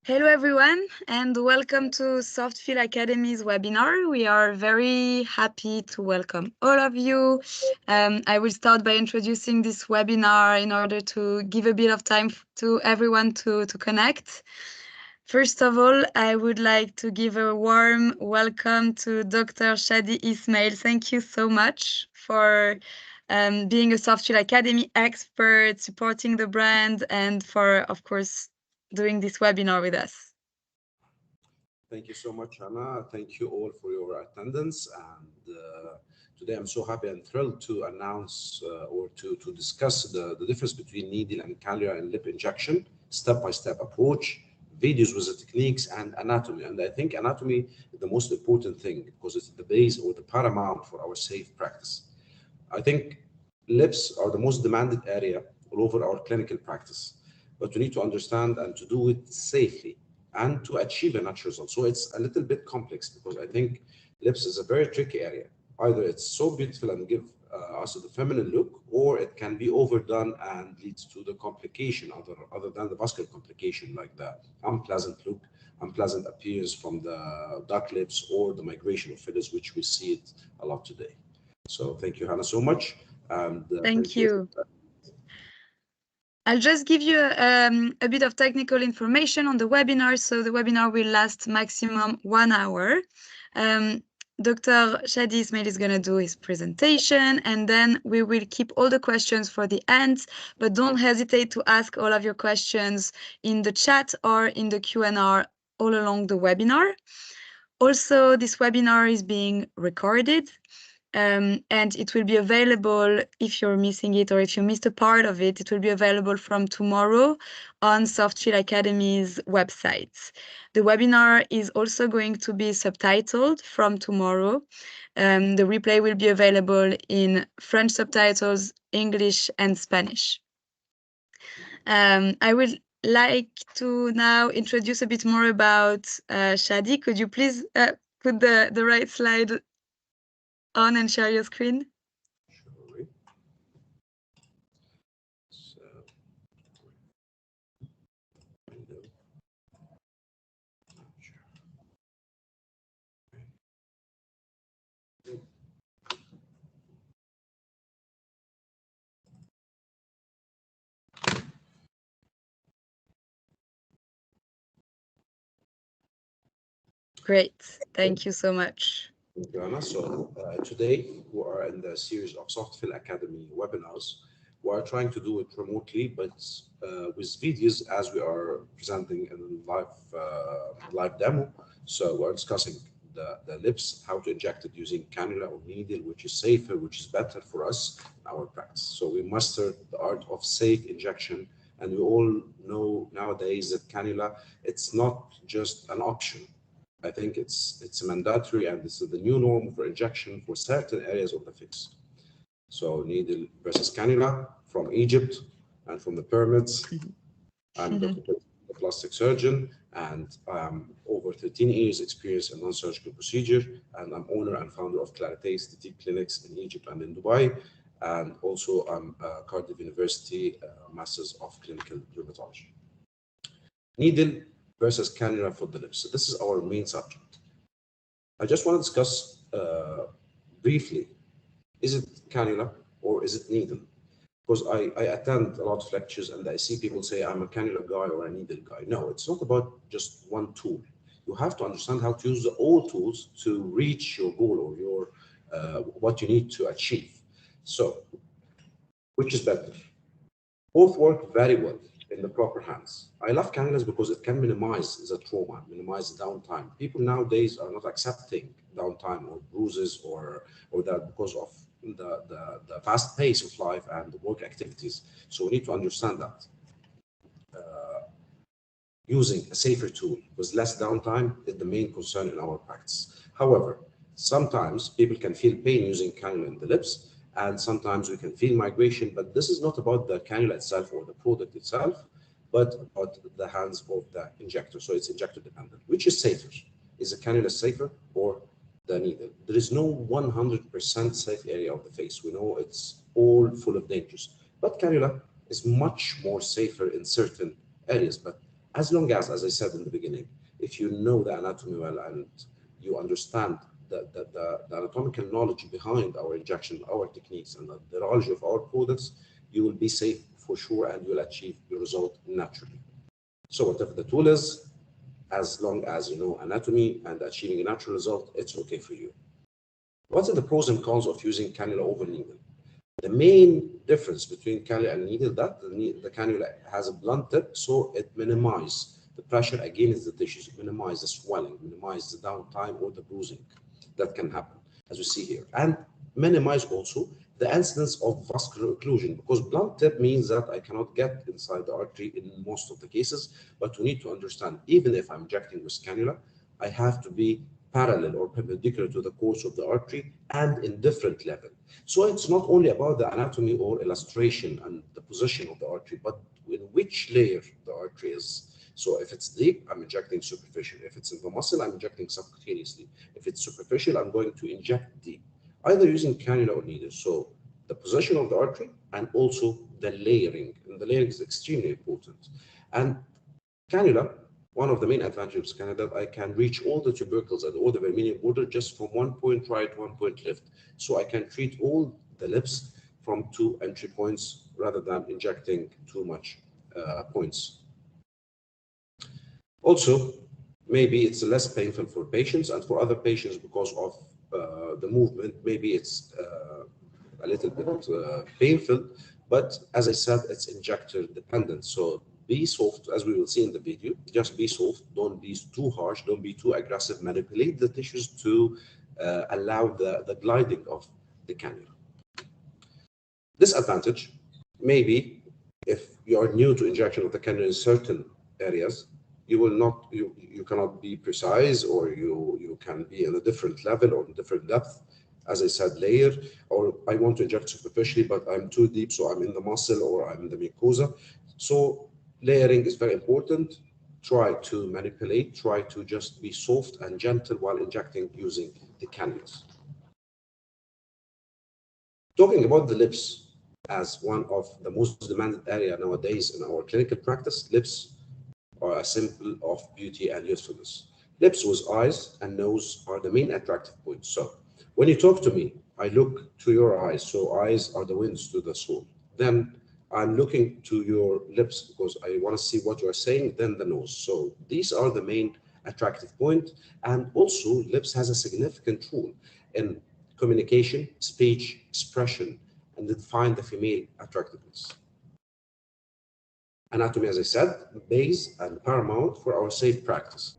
Hello everyone and welcome to Softfield Academy's webinar. We are very happy to welcome all of you. I will start by introducing this webinar in order to give a bit of time to everyone to connect. First of all, I would like to give a warm welcome to Dr. Shady Ismail. Thank you so much for being a Softfield Academy expert, supporting the brand, and for, of course, doing this webinar with us. Thank you so much, Hannah. Thank you all for your attendance. And today I'm so happy and thrilled to announce or to discuss the difference between needle and cannula and lip injection, step-by-step approach, videos with the techniques, and anatomy. And I think anatomy is the most important thing because it's the base or the paramount for our safe practice. I think lips are the most demanded area all over our clinical practice, but we need to understand and to do it safely and to achieve a natural result. So it's a little bit complex because I think lips is a very tricky area. Either it's so beautiful and give us the feminine look, or it can be overdone and leads to the complication other than the vascular complication, like the unpleasant look, unpleasant appearance from the duck lips or the migration of fillers, which we see it a lot today. So thank you, Hannah, so much. And thank you. I'll just give you a bit of technical information on the webinar. So the webinar will last maximum 1 hour. Dr. Shady Ismail is going to do his presentation, and then we will keep all the questions for the end, but don't hesitate to ask all of your questions in the chat or in the Q&A all along the webinar. Also, this webinar is being recorded. And it will be available if you're missing it or if you missed a part of it. It will be available from tomorrow on Softfield Academy's website. The webinar is also going to be subtitled from tomorrow. The replay will be available in French subtitles, English, and Spanish. I would like to now introduce a bit more about Shady. Could you please put the right slide on and share your screen? Sure. So, Great. Thank you so much. Thank you, Anna. So today we are in the series of Softfield Academy webinars. We are trying to do it remotely, but with videos as we are presenting in live demo. So we're discussing the lips, how to inject it using cannula or needle, which is safer, which is better for us in our practice. So we mastered the art of safe injection, and we all know nowadays that cannula, it's not just an option. I think it's mandatory, and this is the new norm for injection for certain areas of the face. So needle versus cannula from Egypt and from the pyramids. I'm the plastic surgeon, and I'm over 13 years experience in non-surgical procedure, and I'm owner and founder of Clarité Aesthetic Clinics in Egypt and in Dubai. And also I'm a Cardiff University Masters of Clinical Dermatology. Needle versus cannula for the lips. So this is our main subject. I just want to discuss briefly, is it cannula or is it needle? Because I attend a lot of lectures and I see people say I'm a cannula guy or a needle guy. No, it's not about just one tool. You have to understand how to use all tools to reach your goal or your what you need to achieve. So, which is better? Both work very well in the proper hands. I love cannulas because it can minimize the trauma, minimize the downtime. People nowadays are not accepting downtime or bruises or that because of the fast pace of life and the work activities. So we need to understand that. Using a safer tool with less downtime is the main concern in our practice. However, sometimes people can feel pain using cannula in the lips, and sometimes we can feel migration, but this is not about the cannula itself or the product itself, but about the hands of the injector. So it's injector dependent. Which is safer? Is the cannula safer or the needle? There is no 100% safe area of the face. We know it's all full of dangers, but cannula is much more safer in certain areas, but As long as I said in the beginning, if you know the anatomy well and you understand the anatomical knowledge behind our injection, our techniques, and the knowledge of our products, you will be safe for sure and you'll achieve the result naturally. So whatever the tool is, as long as you know anatomy and achieving a natural result, it's okay for you. What are the pros and cons of using cannula over needle? The main difference between cannula and needle that the cannula has a blunt tip, so it minimizes the pressure against the tissues, minimize the swelling, minimize the downtime or the bruising that can happen, as we see here, and minimize also the incidence of vascular occlusion, because blunt tip means that I cannot get inside the artery in most of the cases. But we need to understand, even if I'm injecting with cannula, I have to be parallel or perpendicular to the course of the artery and in different level. So it's not only about the anatomy or illustration and the position of the artery, but in which layer the artery is. So if it's deep, I'm injecting superficial. If it's in the muscle, I'm injecting subcutaneously. If it's superficial, I'm going to inject deep, either using cannula or needle. So the position of the artery and also the layering. And the layering is extremely important. And cannula, one of the main advantages of cannula, that I can reach all the tubercles and all the vermilion border just from one point right, one point left. So I can treat all the lips from two entry points rather than injecting too much points. Also, maybe it's less painful for patients, and for other patients because of the movement, maybe it's a little bit painful. But as I said, it's injector dependent. So be soft, as we will see in the video. Just be soft. Don't be too harsh. Don't be too aggressive. Manipulate the tissues to allow the gliding of the cannula. Disadvantage, maybe if you are new to injection of the cannula in certain areas, you cannot be precise, or you can be in a different level or different depth. As I said, layer, or I want to inject superficially, but I'm too deep, so I'm in the muscle or I'm in the mucosa. So layering is very important. Try to manipulate, try to just be soft and gentle while injecting using the cannulas. Talking about the lips as one of the most demanded area nowadays in our clinical practice, lips are a symbol of beauty and youthfulness. Lips with eyes and nose are the main attractive points. So when you talk to me, I look to your eyes. So eyes are the windows to the soul. Then I'm looking to your lips because I want to see what you are saying, then the nose. So these are the main attractive point. And also lips has a significant role in communication, speech, expression, and define the female attractiveness. Anatomy, as I said, base and paramount for our safe practice.